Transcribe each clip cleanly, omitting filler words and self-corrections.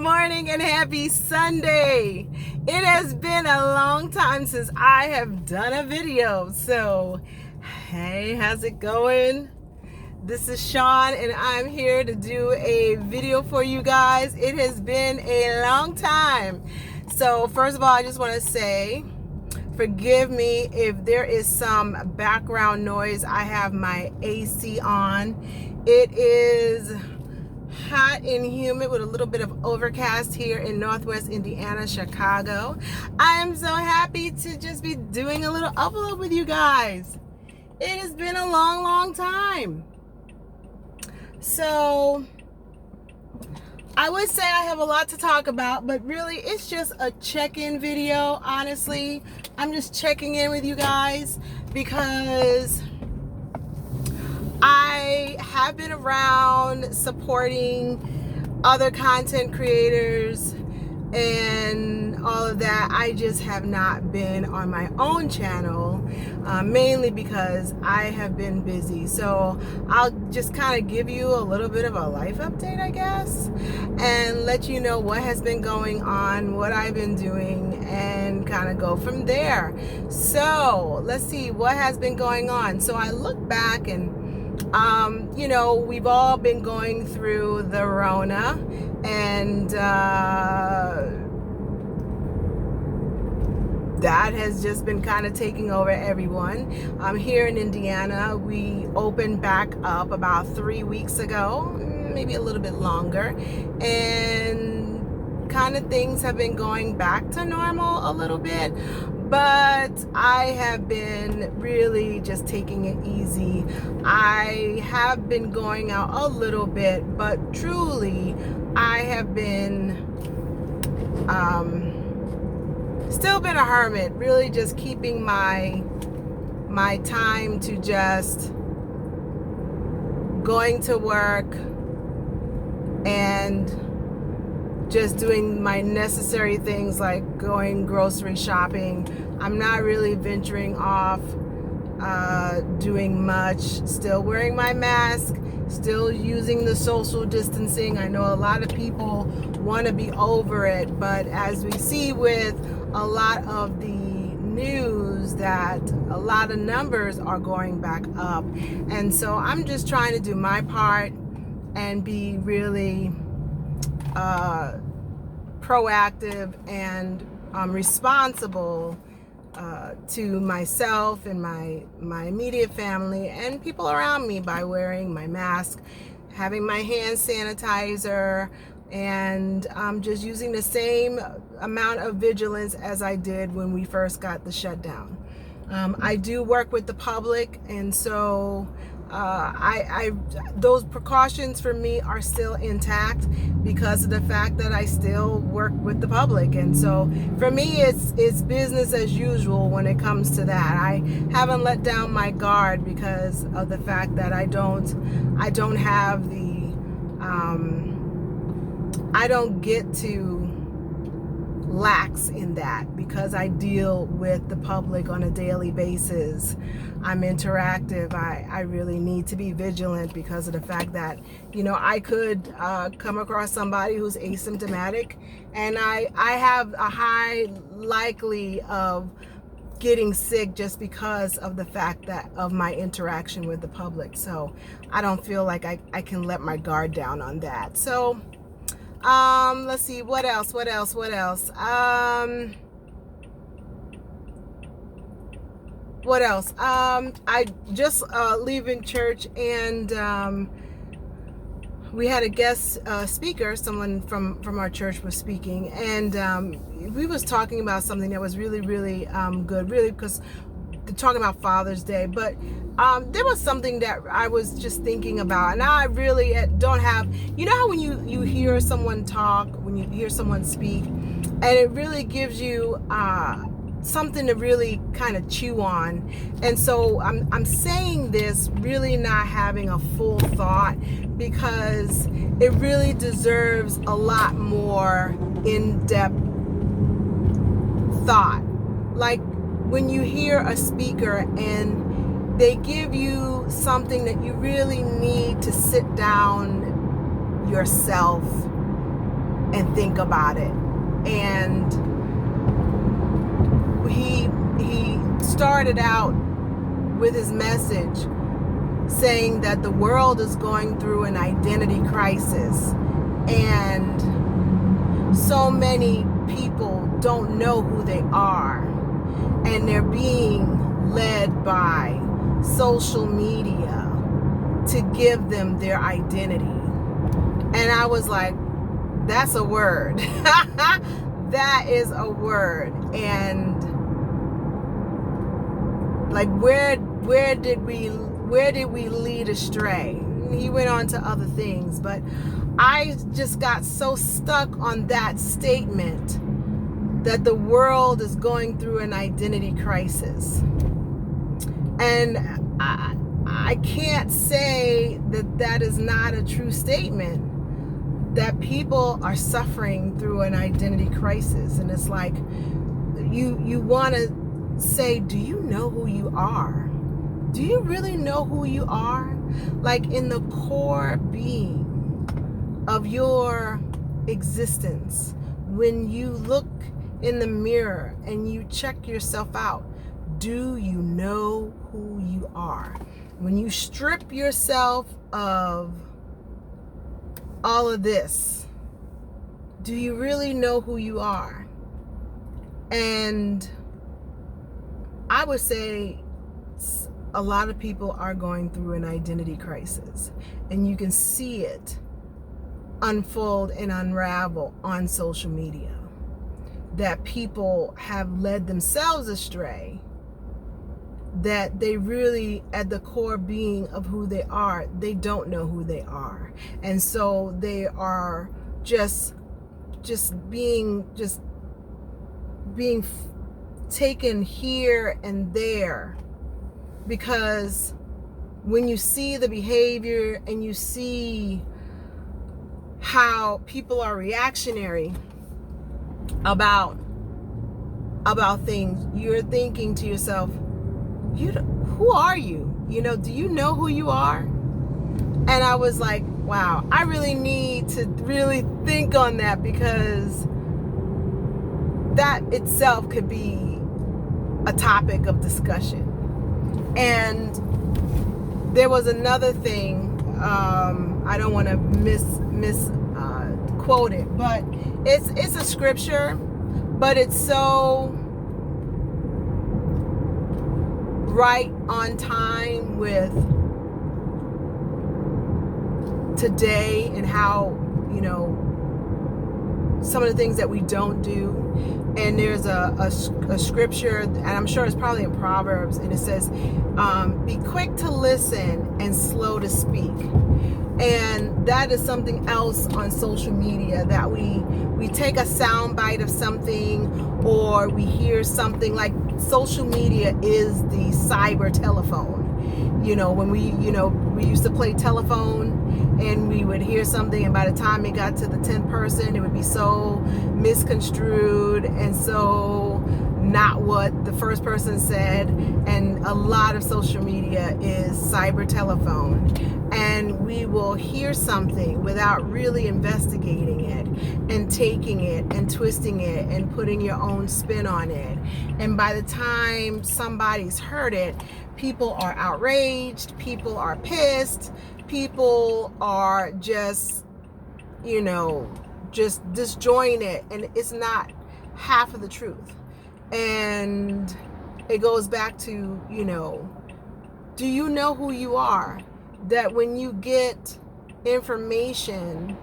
morning and happy Sunday. It has been a long time since I have done a video. So, hey, how's it going? This is Sean and I'm here to do a video for you guys. It has been a long time. So, first of all, I just want to say, forgive me if there is some background noise. I have my AC on. It is hot and humid with a little bit of overcast here in Northwest Indiana, Chicago. I am so happy to just be doing a little upload with you guys. It has been a long time. So I would say I have a lot to talk about, but really it's just a check-in video. Honestly, I'm just checking in with you guys because I have been around supporting other content creators and all of that. I just have not been on my own channel, mainly because I have been busy. So I'll just kind of give you a little bit of a life update, I guess, and let you know what has been going on, what I've been doing, and kind of go from there. So let's see what has been going on. So I look back and you know, we've all been going through the Rona, and that has just been kind of taking over everyone. Here in Indiana, we opened back up about 3 weeks ago, maybe a little bit longer, and kind of things have been going back to normal a little bit. But I have been really just taking it easy. I have been going out a little bit, but truly I have been still been a hermit, really just keeping my time to just going to work and just doing my necessary things like going grocery shopping. I'm not really venturing off doing much. Still wearing my mask, still using the social distancing. I know a lot of people want to be over it, but as we see with a lot of the news, that a lot of numbers are going back up, and so I'm just trying to do my part and be really proactive and responsible to myself and my immediate family and people around me by wearing my mask, having my hand sanitizer, and just using the same amount of vigilance as I did when we first got the shutdown. I do work with the public, and so those precautions for me are still intact because of the fact that I still work with the public. And so for me, it's business as usual when it comes to that. I haven't let down my guard because of the fact that I don't have the I don't get to lax in that because I deal with the public on a daily basis. I'm interactive. I really need to be vigilant because of the fact that, you know, I could come across somebody who's asymptomatic, and I have a high likely of getting sick just because of the fact that of my interaction with the public. So I don't feel like I can let my guard down on that. So let's see, what else? What else? I just leaving church, and we had a guest speaker. Someone from our church was speaking, and we was talking about something that was really good, really, because they're talking about Father's Day. But there was something that I was just thinking about, and I really don't have, you know how when you hear someone talk, when you hear someone speak, and it really gives you something to really kind of chew on. And so I'm saying this really not having a full thought, because it really deserves a lot more in-depth thought. Like when you hear a speaker and they give you something that you really need to sit down yourself and think about it. And he started out with his message saying that the world is going through an identity crisis, and so many people don't know who they are, and they're being led by social media to give them their identity. And I was like, that's a word. That is a word. And like, where did we lead astray? He went on to other things, but I just got so stuck on that statement that the world is going through an identity crisis. And I can't say that that is not a true statement, that people are suffering through an identity crisis. And it's like, you want to say, do you know who you are? Do you really know who you are? Like, in the core being of your existence, when you look in the mirror and you check yourself out, do you know who you are? When you strip yourself of all of this, do you really know who you are? And I would say a lot of people are going through an identity crisis, and you can see it unfold and unravel on social media, that people have led themselves astray, that they really, at the core being of who they are, they don't know who they are. And so they are just being taken here and there, because when you see the behavior and you see how people are reactionary about things, you're thinking to yourself, who are you? Do you know who you are? And I was like, wow, I really need to really think on that, because that itself could be a topic of discussion. And there was another thing, I don't want to misquote it, but it's a scripture, but it's so right on time with today and how, some of the things that we don't do. And there's a scripture, and I'm sure it's probably in Proverbs, and it says, be quick to listen and slow to speak. And that is something else on social media, that we take a sound bite of something, or we hear something. Like, social media is the cyber telephone. When we used to play telephone, and we would hear something, and by the time it got to the 10th person, it would be so misconstrued and so not what the first person said. And a lot of social media is cyber telephone, and we will hear something without really investigating it and taking it and twisting it and putting your own spin on it. And by the time somebody's heard it, people are outraged, people are pissed, people are just disjointed, and it's not half of the truth. And it goes back to, do you know who you are? That when you get information,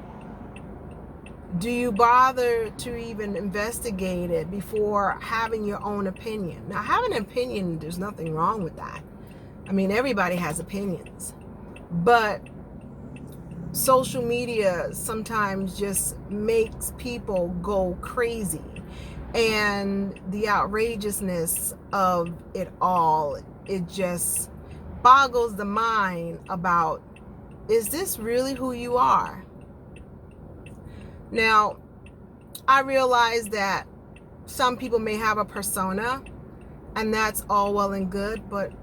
do you bother to even investigate it before having your own opinion? Now, having an opinion, there's nothing wrong with that. I mean, everybody has opinions. But social media sometimes just makes people go crazy. And the outrageousness of it all, it just boggles the mind about, is this really who you are? Now, I realize that some people may have a persona, and that's all well and good, but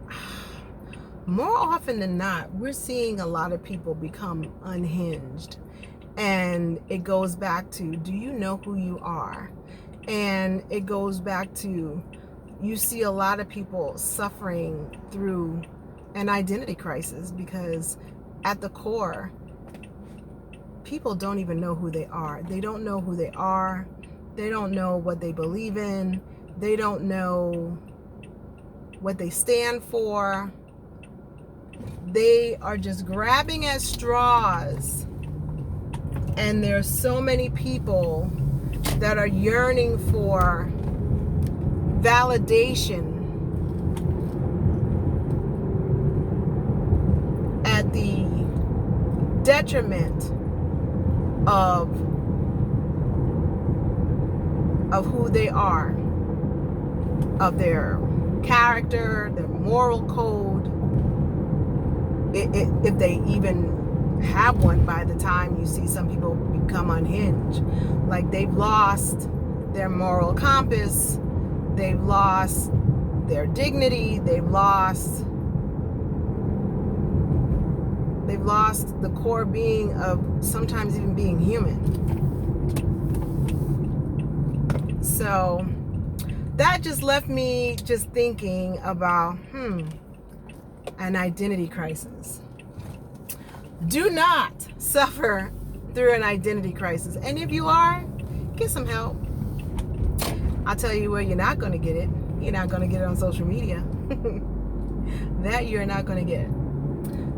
more often than not, we're seeing a lot of people become unhinged, And it goes back to, do you know who you are? And it goes back to, you see a lot of people suffering through an identity crisis, because at the core, people don't even know who they are. They don't know who they are. They don't know what they believe in. They don't know what they stand for. They are just grabbing at straws. And there's so many people that are yearning for validation at the detriment of who they are, of their character, their moral code, if they even have one by the time you see some people become unhinged. Like, they've lost their moral compass, they've lost their dignity, they've lost the core being of sometimes even being human. So that just left me just thinking about an identity crisis. Do not suffer through an identity crisis. And if you are, get some help. I'll tell you where you're not going to get it. You're not going to get it on social media. That you're not going to get.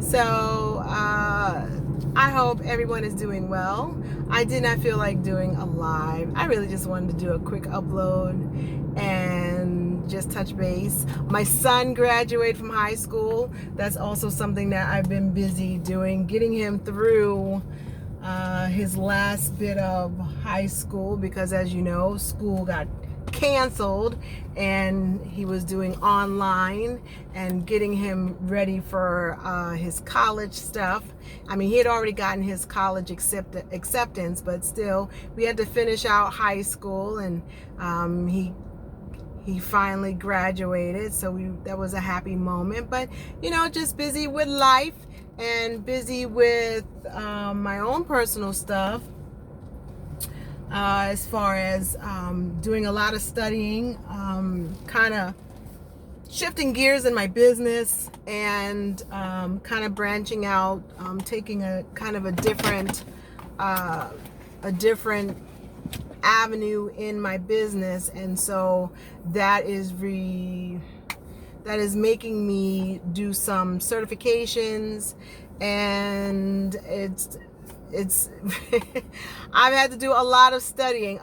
So I hope everyone is doing well. I did not feel like doing a live. I really just wanted to do a quick upload and just touch base. My son graduated from high school. That's also something that I've been busy doing, getting him through his last bit of high school, because as you know, school got canceled and he was doing online, and getting him ready for his college stuff. I mean, he had already gotten his college acceptance, but still we had to finish out high school, and he finally graduated, so that was a happy moment. But you know, just busy with life and busy with my own personal stuff. As far as doing a lot of studying, kind of shifting gears in my business, and kind of branching out, taking a kind of a different avenue in my business. And so that is making me do some certifications, and it's I've had to do a lot of studying.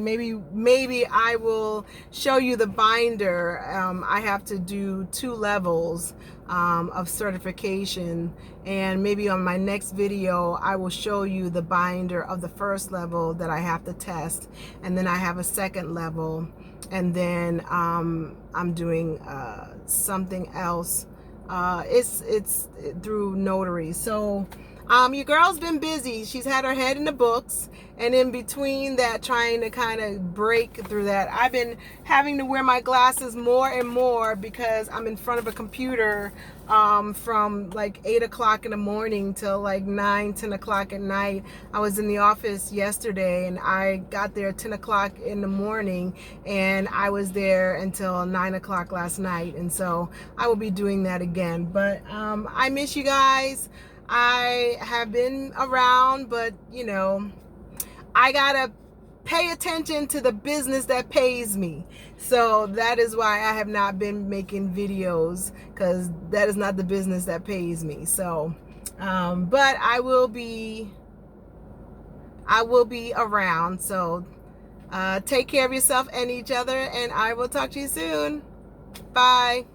Maybe I will show you the binder. I have to do 2 levels of certification, and maybe on my next video I will show you the binder of the first level that I have to test, and then I have a second level, and then I'm doing something else. It's through notary. So your girl's been busy. She's had her head in the books, and in between that, trying to kind of break through that, I've been having to wear my glasses more and more, because I'm in front of a computer from like 8 o'clock in the morning till like 9, 10 o'clock at night. I was in the office yesterday, and I got there 10 o'clock in the morning, and I was there until 9 o'clock last night. And so I will be doing that again. But I miss you guys. I have been around, but you know, I gotta pay attention to the business that pays me. So that is why I have not been making videos, because that is not the business that pays me. So but I will be around. So take care of yourself and each other, and I will talk to you soon. Bye.